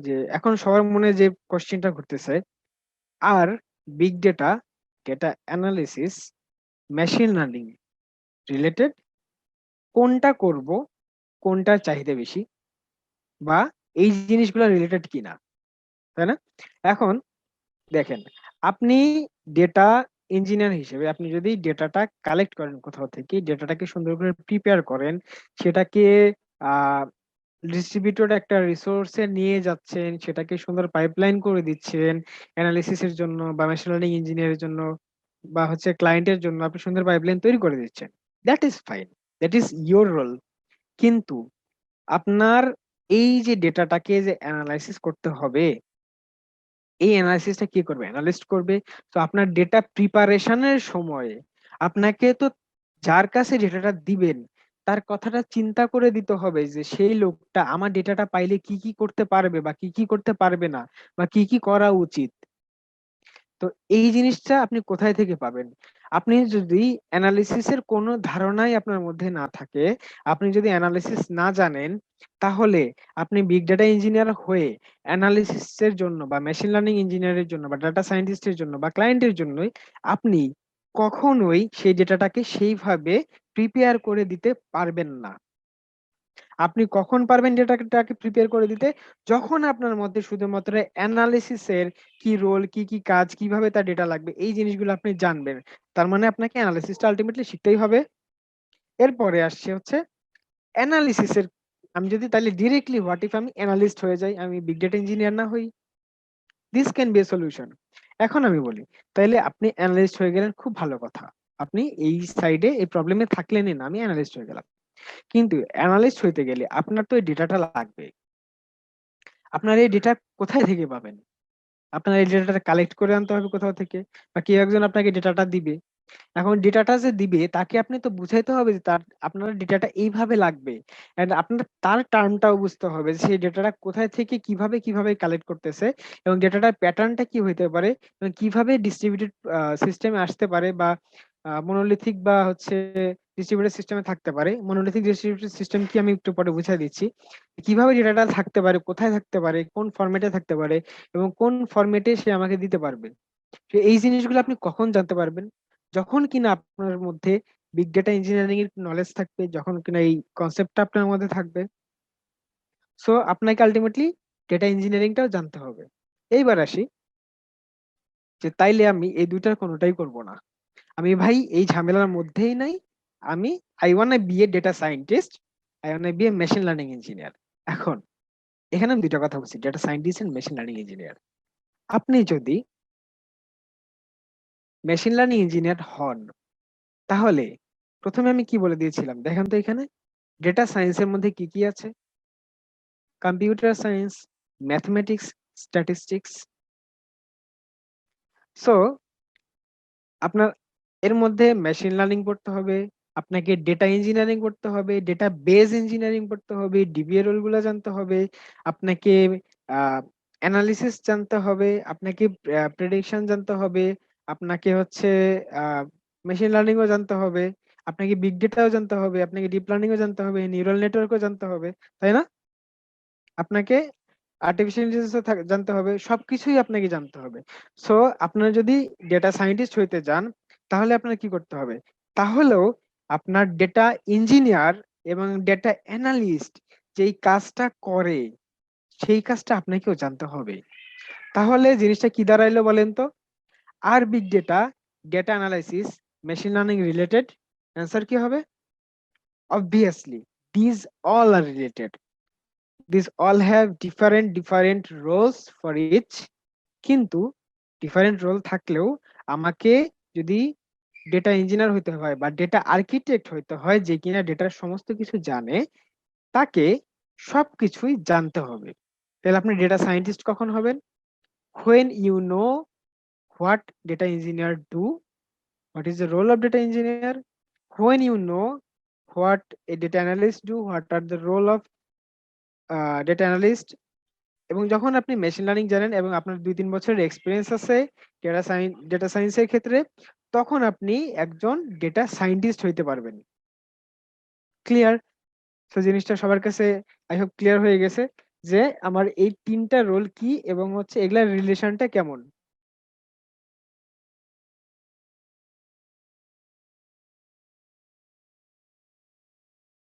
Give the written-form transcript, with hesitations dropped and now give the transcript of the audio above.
যে এখন সবার মনে যে কোশ্চেনটা ঘুরতেছে, আর big data, data analysis, machine learning related, কোনটা করব, কোনটার চাহিদা বেশি, বা এই জিনিসগুলো রিলেটেড কিনা, তাই না? এখন দেখেন, আপনি ডেটা ইঞ্জিনিয়ার হিসেবে আপনি যদি ডেটাটা কালেক্ট করেন কোথাও থেকে, ডেটাটাকে সুন্দর করে প্রিপেয়ার করেন, সেটাকে আহ ডিস্ট্রিবিউটেড একটা রিসোর্সে নিয়ে যাচ্ছেন, সেটাকে সুন্দর পাইপলাইন করে দিচ্ছেন অ্যানালিসিসের জন্য বা মেশিন লার্নিং ইঞ্জিনিয়ারের জন্য বা হচ্ছে ক্লায়েন্টের জন্য, আপনি সুন্দর পাইপলাইন তৈরি করে দিচ্ছেন, that is fine, that is your role. কিন্তু আপনার এই যে ডেটাটাকে যে অ্যানালাইসিস করতে হবে, এই অ্যানালাইসিসটা কি করবে? অ্যানালিস্ট করবে। তো আপনার ডেটা প্রিপারেশনের সময়ে আপনাকে তো যার কাছে ডেটাটা দিবেন তার কথাটা চিন্তা করে দিতে হবে যে সেই লোকটা আমার ডেটাটা পাইলে কি কি করতে পারবে বা কি কি করতে পারবে না, বা কি কি করা উচিত। তো এই জিনিসটা আপনি কোথায় থেকে পাবেন? আপনি যদি অ্যানালিসিসের কোনো ধারণাই আপনার মধ্যে না থাকে, আপনি যদি অ্যানালিসিস না জানেন, তাহলে আপনি বিগ ডেটা ইঞ্জিনিয়ার হয়ে অ্যানালিসিসের জন্য বা মেশিন লার্নিং ইঞ্জিনিয়ারের জন্য বা ডাটা সায়েন্টিস্টের জন্য বা ক্লায়েন্টের জন্যই আপনি কখনোই সেই ডেটাটাকে সেইভাবে প্রিপেয়ার করে দিতে পারবেন না। আপনি কখন পারবেন ডেটাটাকে প্রিপেয়ার করে দিতে? যখন আপনার মধ্যে শুধুমাত্র অ্যানালিসিসের কি রোল, কি কি কাজ, কিভাবে তার ডেটা লাগবে, এই জিনিসগুলো আপনি জানবেন। তার মানে আপনাকে অ্যানালিসিসটা আলটিমেটলি শিখতেই হবে। এরপরে আসছে হচ্ছে অ্যানালিসিসের, আমি যদি তাহলে ডিরেক্টলি হোয়াট ইফ আমি অ্যানালিস্ট হয়ে যাই, আমি বিগ ডেটা ইঞ্জিনিয়ার না হই? This can B a solution. এখন আমি বলি, তাইলে আপনি অ্যানালিস্ট হয়ে গেলেন, খুব ভালো কথা, আপনি এই সাইডে এই প্রবলেমে থাকলেনই না, আমি অ্যানালিস্ট হয়ে গেলাম। কিন্তু অ্যানালিস্ট হইতে গেলে আপনার তো এই ডেটাটা লাগবে। আপনার এই ডেটা কোথায় থেকে পাবেন? আপনার এই ডেটাটা কালেক্ট করে আনতে হবে কোথাও থেকে, বা কেউ একজন আপনাকে ডেটাটা দিবে। এখন ডেটাটা যে দিবে তাকে আপনি তো বুঝাইতে হবে যে তার আপনার ডেটাটা এইভাবে লাগবে, এন্ড আপনার তার টার্মটাও বুঝতে হবে যে সেই ডেটাটা কোথায় থেকে কিভাবে কিভাবে কালেক্ট করতেছে, এবং ডেটাটার প্যাটার্নটা কি হইতে পারে, এবং কিভাবে ডিস্ট্রিবিউটেড সিস্টেমে আসতে পারে, বা মনোলিথিক বা হচ্ছে ডিস্ট্রিবিউটেড সিস্টেমে থাকতে পারে। মনোলিথিক ডিস্ট্রিবিউটেড সিস্টেম কি আমি একটু পরে বুঝাই দিচ্ছি। কিভাবে ডেটাটা থাকতে পারে, কোথায় থাকতে পারে, কোন ফরম্যাটে থাকতে পারে, এবং কোন ফরম্যাটে সে আমাকে দিতে পারবে। তো এই জিনিসগুলো আপনি কখন জানতে পারবেন? যখন কিনা আপনার মধ্যে বিগ ডেটা ইঞ্জিনিয়ারিং এর নলেজ থাকবে, যখন কিনা এই কনসেপ্টটা আপনার মধ্যে থাকবে। সো আপনাকে আলটিমেটলি ডেটা ইঞ্জিনিয়ারিংটাও জানতে হবে। এইবার আসি যে তাইলে আমি এই দুইটার কোনোটাই করব না, আমি ভাই এই ঝামেলার মধ্যেই নাই। আমি I want be a data scientist, I want be a machine learning engineer. এখন এখানে আমি দুইটা কথা বলছি, data scientist and machine learning engineer. আপনি যদি মেশিন লার্নিং ইঞ্জিনিয়ার হন, তাহলে প্রথমে আমি কি বলে দিয়েছিলাম দেখেন তো, এখানে ডেটা সায়েন্সের মধ্যে কি কি আছে? Computer science, mathematics, statistics. So আপনার এর মধ্যে মেশিন লার্নিং পড়তে হবে, আপনাকে ডেটা ইঞ্জিনিয়ারিং পড়তে হবে, ডেটা বেস ইঞ্জিনিয়ারিং পড়তে হবে, ডিবিএ রোল গুলো জানতে হবে, আপনাকে অ্যানালিসিস জানতে হবে, আপনাকে প্রেডিকশন জানতে হবে, আপনাকে হচ্ছে মেশিন লার্নিংও জানতে হবে, আপনাকে বিগ ডেটাও জানতে হবে, আপনাকে ডিপ লার্নিংও জানতে হবে, নিউরাল নেটওয়ার্কও জানতে হবে, তাই না? আপনাকে আর্টিফিশিয়াল ইন্টেলিজেন্স জানতে হবে, সবকিছুই আপনাকে জানতে হবে। সো আপনার যদি ডেটা সায়েন্টিস্ট হইতে যান, তাহলে আপনার কি করতে হবে? তাহলেও আপনার ডেটা ইঞ্জিনিয়ার এবং ডেটা অ্যানালিস্ট যেই কাজটা করে, সেই কাজটা আপনাকেও জানতে হবে। তাহলে জিনিসটা কি দাঁড়াইলো বলেন তো? আর big data, data analysis, machine learning related? Answer কি হবে? Obviously this all are related, these all have different roles for each। কিন্তু ডিফারেন্ট রোল থাকলেও আমাকে যদি ডেটা ইঞ্জিনিয়ার হইতে হয় বা ডেটা আর্কিটেক্ট হইতে হয়, যে কিনা ডেটার সমস্ত কিছু জানে, তাকে সবকিছুই জানতে হবে। তাহলে আপনি ডেটা সায়েন্টিস্ট কখন হবেন? when you know what data engineer do, what is the role of data engineer, when you know what a data analyst do, what are the role of data analyst, এবং যখন আপনি machine learning জানেন এবং আপনার 2-3 বছরের experience আছে data সায়েন্সের ক্ষেত্রে, তখন আপনি একজন ডেটা সায়েন্টিস্ট হইতে পারবেন। ক্লিয়ার? তো জিনিসটা সবার কাছে আই হোপ ক্লিয়ার হয়ে গেছে। যে আমার এই ৩ টা রোল কি এবং হচ্ছে এগুলার রিলেশনটা কেমন?